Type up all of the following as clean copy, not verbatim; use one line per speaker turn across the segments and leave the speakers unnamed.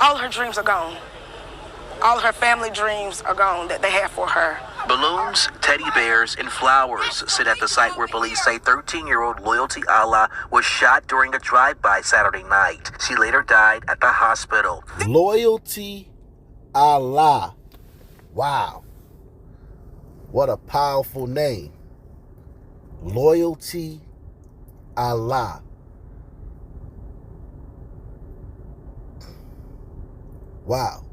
All her dreams are gone. All her family dreams are gone that they had for her.
Balloons, teddy bears, and flowers sit at the site where police say 13-year-old Loyalty Allah was shot during a drive-by Saturday night. She later died at the hospital.
Loyalty Allah. Wow. What a powerful name. Loyalty Allah. Wow.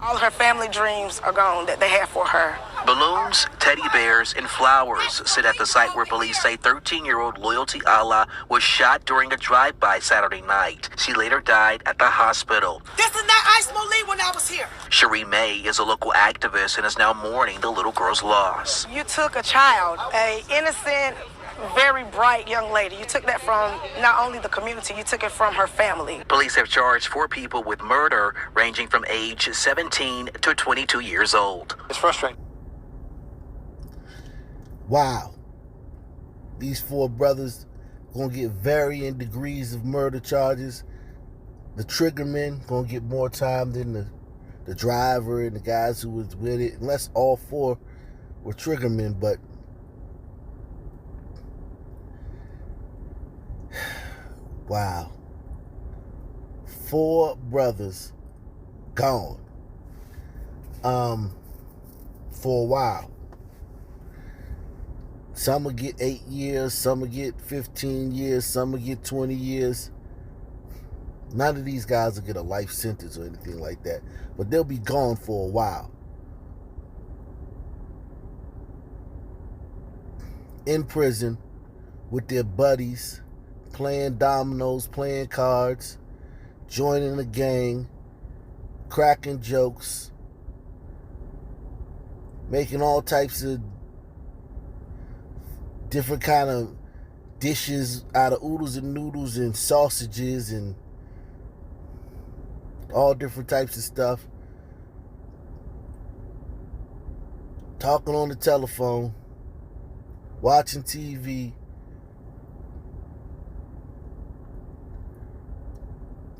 All her family dreams are gone that they had for her.
Balloons, teddy bears, and flowers sit at the site where police say 13-year-old Loyalty Allah was shot during a drive-by Saturday night. She later died at the hospital.
This is not Ice Molee when I was here.
Cherie May is a local activist and is now mourning the little girl's loss.
You took a child, an innocent, very bright young lady. You took that from not only the community, you took it from her family.
Police have charged 4 people with murder ranging from age 17 to 22 years old.
It's frustrating.
Wow. These 4 brothers gonna get varying degrees of murder charges. The triggermen gonna get more time than the driver and the guys who was with it, unless all 4 were triggermen. But wow. 4 brothers gone. For a while. Some will get 8 years, some will get 15 years, some will get 20 years. None of these guys will get a life sentence or anything like that. But they'll be gone for a while. In prison with their buddies, playing dominoes, playing cards, joining a gang, cracking jokes, making all types of different kind of dishes out of oodles and noodles and sausages and all different types of stuff. Talking on the telephone, watching TV,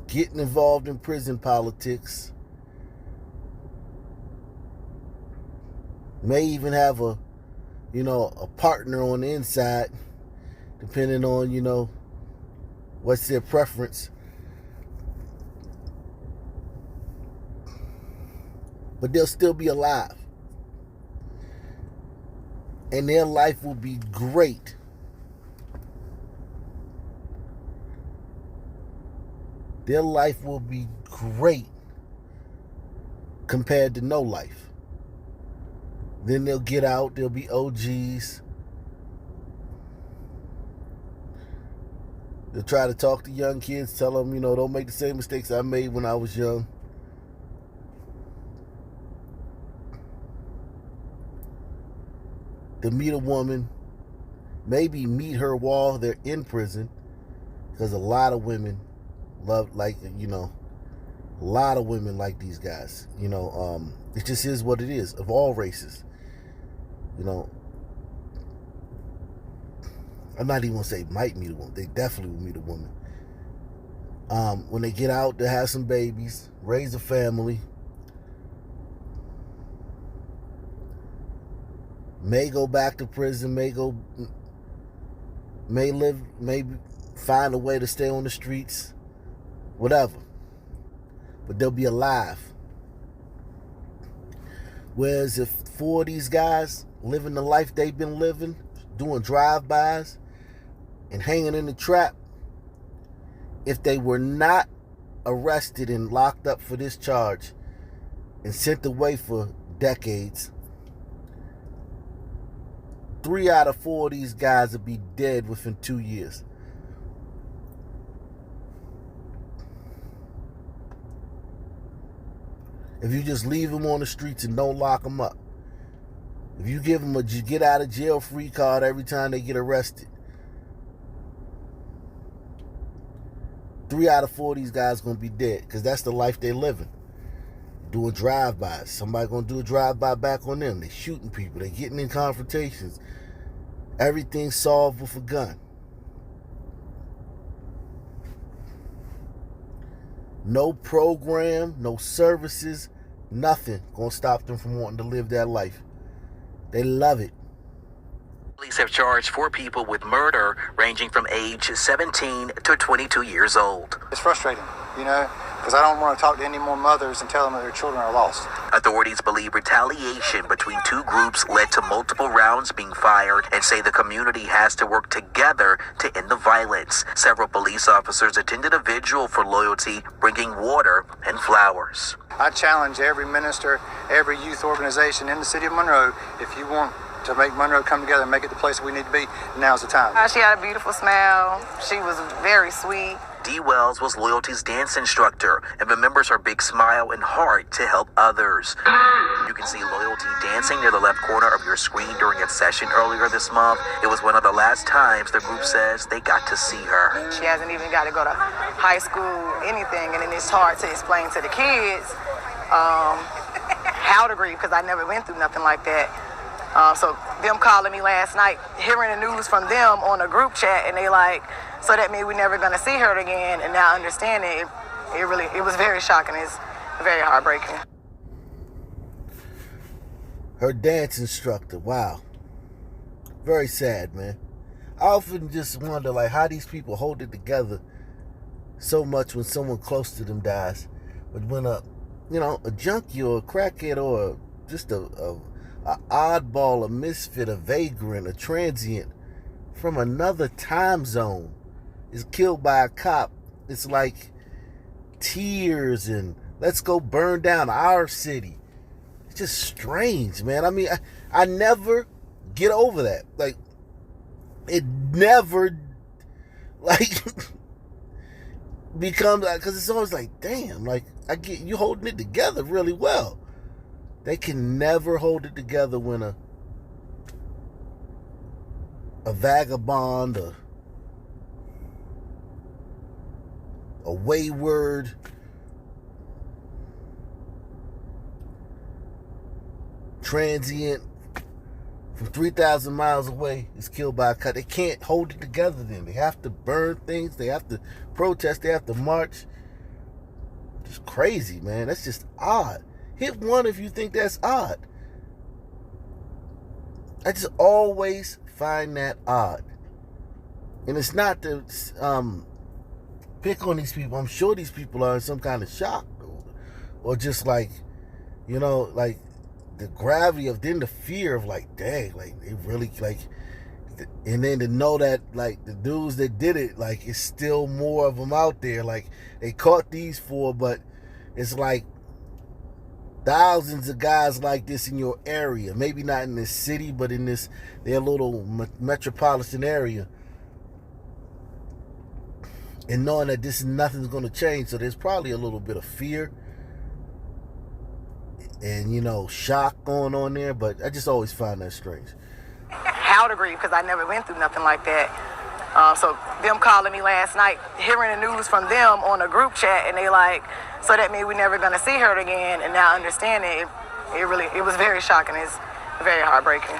getting involved in prison politics. May even have a partner on the inside, depending on, what's their preference. But they'll still be alive. And their life will be great. Their life will be great compared to no life. Then they'll get out, they'll be OGs. They'll try to talk to young kids, tell them, don't make the same mistakes I made when I was young. To meet a woman, maybe meet her while they're in prison, because a lot of women a lot of women like these guys. It just is what it is, of all races. I'm not even gonna say might meet a woman. They definitely will meet a woman. When they get out, they'll have some babies, raise a family. May go back to prison, may find a way to stay on the streets, whatever. But they'll be alive. Whereas if 4 of these guys living the life they've been living, doing drive-bys and hanging in the trap, if they were not arrested and locked up for this charge and sent away for decades, 3 out of 4 of these guys would be dead within 2 years. If you just leave them on the streets and don't lock them up. If you give them a get out of jail free card every time they get arrested. 3 out of 4 of these guys going to be dead, because that's the life they're living. doing drive-bys. Somebody gonna do a drive-by back on them. They shooting people. They getting in confrontations. Everything's solved with a gun. No program, no services, nothing gonna stop them from wanting to live that life. They love it.
Police have charged 4 people with murder ranging from age 17 to 22 years old.
It's frustrating, because I don't want to talk to any more mothers and tell them that their children are lost.
Authorities believe retaliation between 2 groups led to multiple rounds being fired and say the community has to work together to end the violence. Several police officers attended a vigil for loyalty, bringing water and flowers.
I challenge every minister, every youth organization in the city of Monroe, if you want to make Monroe come together and make it the place we need to be, now's the time.
She had a beautiful smile. She was very sweet.
Dee Wells was Loyalty's dance instructor and remembers her big smile and heart to help others. You can see Loyalty dancing near the left corner of your screen during its session earlier this month. It was one of the last times the group says they got to see her.
She hasn't even got to go to high school, anything, and then it's hard to explain to the kids how to grieve, because I never went through nothing like that. So them calling me last night, hearing the news from them on a group chat, and they like, so that means we're never gonna see her again. And now understanding it was very shocking. It's very heartbreaking.
Her dance instructor, wow. Very sad, man. I often just wonder, like, how these people hold it together so much when someone close to them dies. But when a junkie or a crackhead or just a oddball, a misfit, a vagrant, a transient from another time zone is killed by a cop, it's like tears and let's go burn down our city. It's just strange, man. I mean, I never get over that. Like, it never, like, becomes, because it's always like, damn, like, I get you holding it together really well. They can never hold it together when a vagabond, a wayward, transient from 3,000 miles away is killed by a cop. They can't hold it together then. They have to burn things. They have to protest. They have to march. It's crazy, man. That's just odd. Hit one if you think that's odd. I just always find that odd. And it's not to pick on these people. I'm sure these people are in some kind of shock. Or just like, like the gravity of, then the fear of like, dang, like they really like, and then to know that like the dudes that did it, like it's still more of them out there. Like they caught these 4, but it's like thousands of guys like this in your area. Maybe not in this city, but in their little metropolitan area. And knowing that nothing's going to change. So there's probably a little bit of fear and, shock going on there. But I just always find that strange.
How to grieve, because I never went through nothing like that. So them calling me last night, hearing the news from them on a group chat, and they like, so that means we're never gonna see her again. And now understanding it was very shocking. It's very heartbreaking.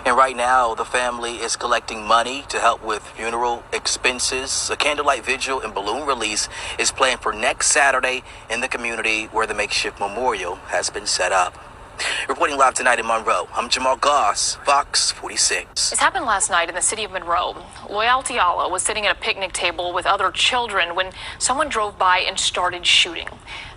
And right now, the family is collecting money to help with funeral expenses. A candlelight vigil and balloon release is planned for next Saturday in the community where the makeshift memorial has been set up. Reporting live tonight in Monroe, I'm Jamal Goss, Fox 46.
This happened last night in the city of Monroe. Loyalty Allah was sitting at a picnic table with other children when someone drove by and started shooting.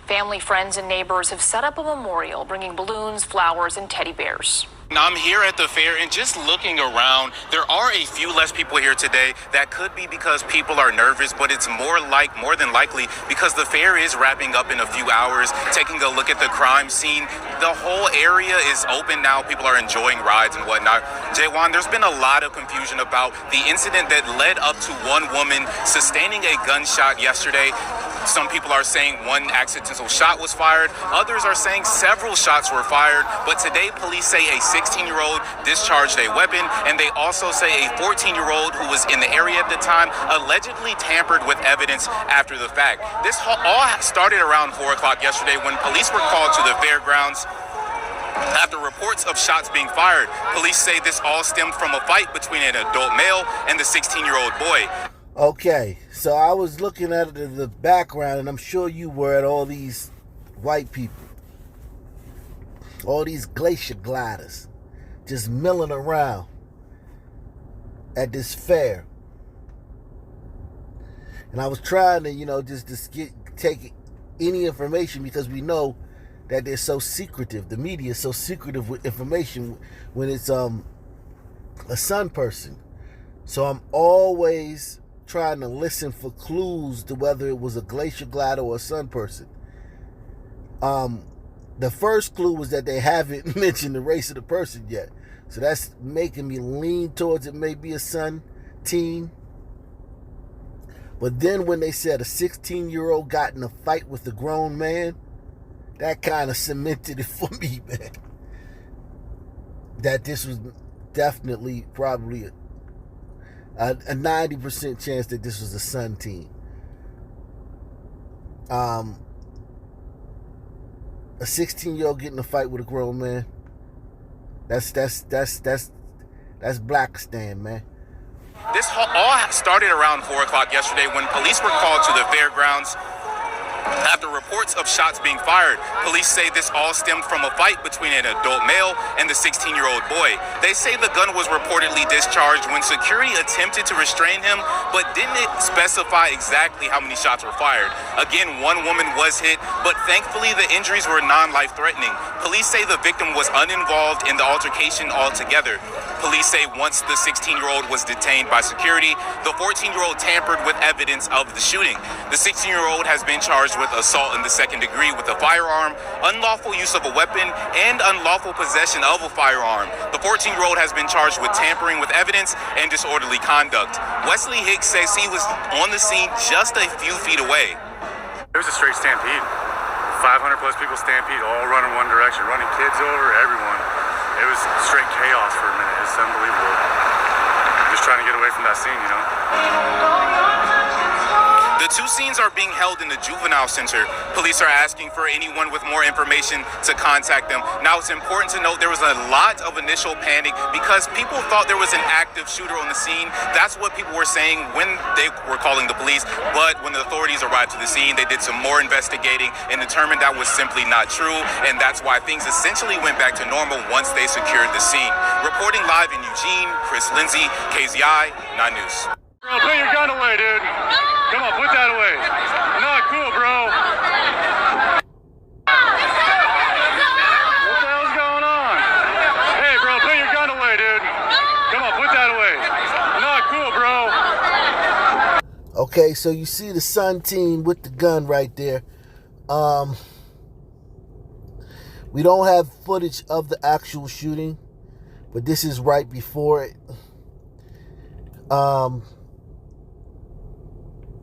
Family, friends, and neighbors have set up a memorial, bringing balloons, flowers, and teddy bears.
I'm here at the fair and just looking around, there are a few less people here today. That could be because people are nervous, but it's more than likely because the fair is wrapping up in a few hours. Taking a look at the crime scene, the whole area is open now. People are enjoying rides and whatnot. Jaywan, there's been a lot of confusion about the incident that led up to one woman sustaining a gunshot yesterday. Some people are saying one accidental shot was fired. Others are saying several shots were fired. But today, police say a 16-year-old discharged a weapon, and they also say a 14-year-old who was in the area at the time allegedly tampered with evidence after the fact. This all started around 4 o'clock yesterday when police were called to the fairgrounds after reports of shots being fired. Police say this all stemmed from a fight between an adult male and the 16-year-old boy.
Okay, so I was looking at it in the background, and I'm sure you were, at all these white people, all these glacier gliders, just milling around at this fair. And I was trying to, just take any information, because we know that they're so secretive. The media is so secretive with information when it's a Sun person. So I'm always trying to listen for clues to whether it was a glacier glider or a Sun person. The first clue was that they haven't mentioned the race of the person yet. So that's making me lean towards it may be a Sun teen. But then when they said a 16-year-old got in a fight with a grown man, that kind of cemented it for me, man. That this was definitely probably a 90% chance that this was a Sun team. A 16-year-old getting a fight with a grown man. That's Blackistan, man.
This all started around 4 o'clock yesterday when police were called to the fairgrounds after reports of shots being fired. Police say this all stemmed from a fight between an adult male and the 16-year-old boy. They say the gun was reportedly discharged when security attempted to restrain him, but didn't specify exactly how many shots were fired. Again, one woman was hit, but thankfully the injuries were non-life-threatening. Police say the victim was uninvolved in the altercation altogether. Police say once the 16-year-old was detained by security, the 14-year-old tampered with evidence of the shooting. The 16-year-old has been charged with assault in the second degree with a firearm, unlawful use of a weapon, and unlawful possession of a firearm. The 14-year-old has been charged with tampering with evidence and disorderly conduct. Wesley Hicks says he was on the scene just a few feet away.
It was a straight stampede. 500 plus people stampede, all running one direction, running kids over, everyone. It was straight chaos for a minute. It's unbelievable. Just trying to get away from that scene,
The two scenes are being held in the juvenile center. Police are asking for anyone with more information to contact them. Now, it's important to note there was a lot of initial panic because people thought there was an active shooter on the scene. That's what people were saying when they were calling the police. But when the authorities arrived to the scene, they did some more investigating and determined that was simply not true. And that's why things essentially went back to normal once they secured the scene. Reporting live in Eugene, Chris Lindsay, KZI, 9 News.
Bro, put your gun away, dude. Come on, put that away. Not cool, bro. What the hell's going on? Hey, bro, put your gun away, dude. Come on, put that away. Not cool, bro.
Okay, so you see the Sun team with the gun right there. We don't have footage of the actual shooting, but this is right before it.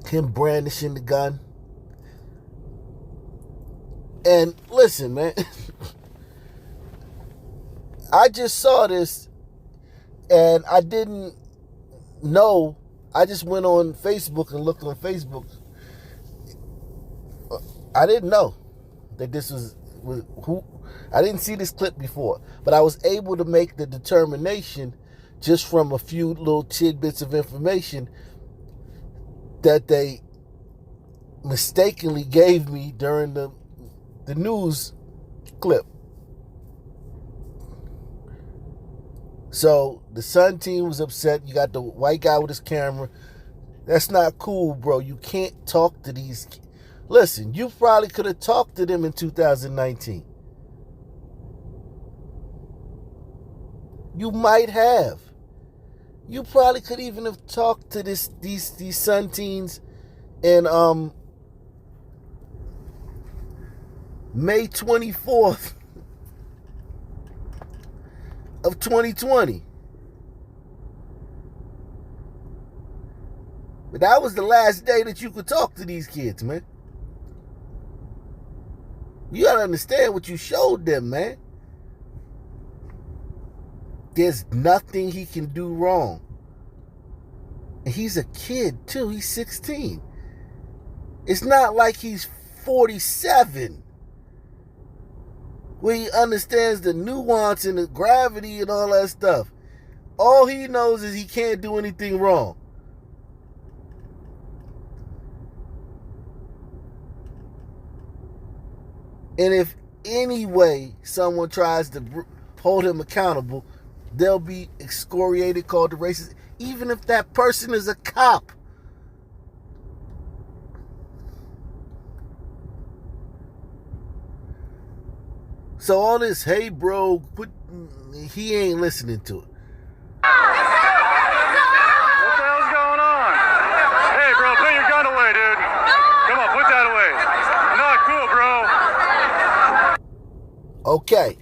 Him brandishing the gun. And listen, man, I just saw this and I didn't know. I just went on Facebook and looked on Facebook. I didn't know that this was who. I didn't see this clip before, but I was able to make the determination just from a few little tidbits of information that they mistakenly gave me during the news clip. So the Sun team was upset. You got the white guy with his camera. That's not cool, bro. You can't talk to these. Listen, you probably could have talked to them in 2019. You might have. You probably could even have talked to these Sun teens in May 24th of 2020. But that was the last day that you could talk to these kids, man. You gotta understand what you showed them, man. There's nothing he can do wrong. And he's a kid, too. He's 16. It's not like he's 47, where he understands the nuance and the gravity and all that stuff. All he knows is he can't do anything wrong. And if any way someone tries to hold him accountable, they'll be excoriated, called the racist, even if that person is a cop. So all this, hey bro, he ain't listening to it.
What the hell's going on? Hey, bro, put your gun away, dude. Come on, put that away. Not cool, bro.
Okay,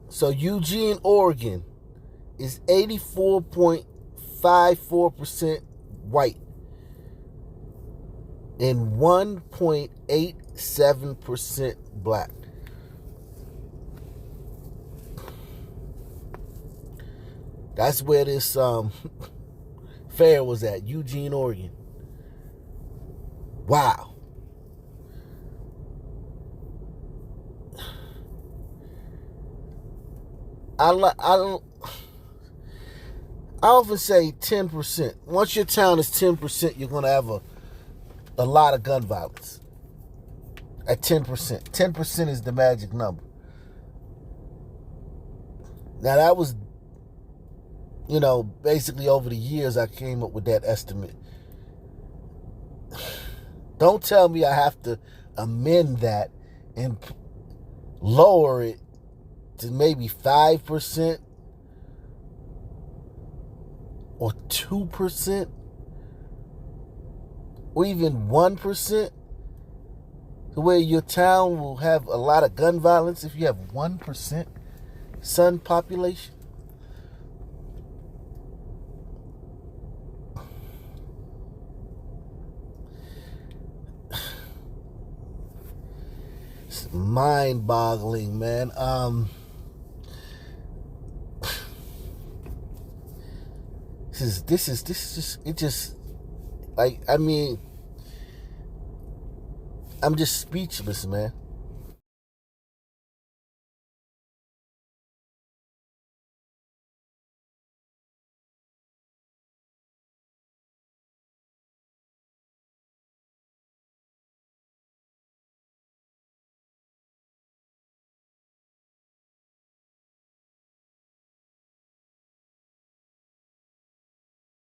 so Eugene, Oregon is 84.54% white and 1.87% black. That's where this fair was at, Eugene, Oregon. Wow. I often say 10%. Once your town is 10%, you're going to have a lot of gun violence. At 10%. 10% is the magic number. Now, that was, basically over the years I came up with that estimate. Don't tell me I have to amend that and lower it to maybe 5% or 2% or even 1%, the way your town will have a lot of gun violence if you have 1% son population. It's mind-boggling, man. This is just, it just, like, I mean, I'm just speechless, man.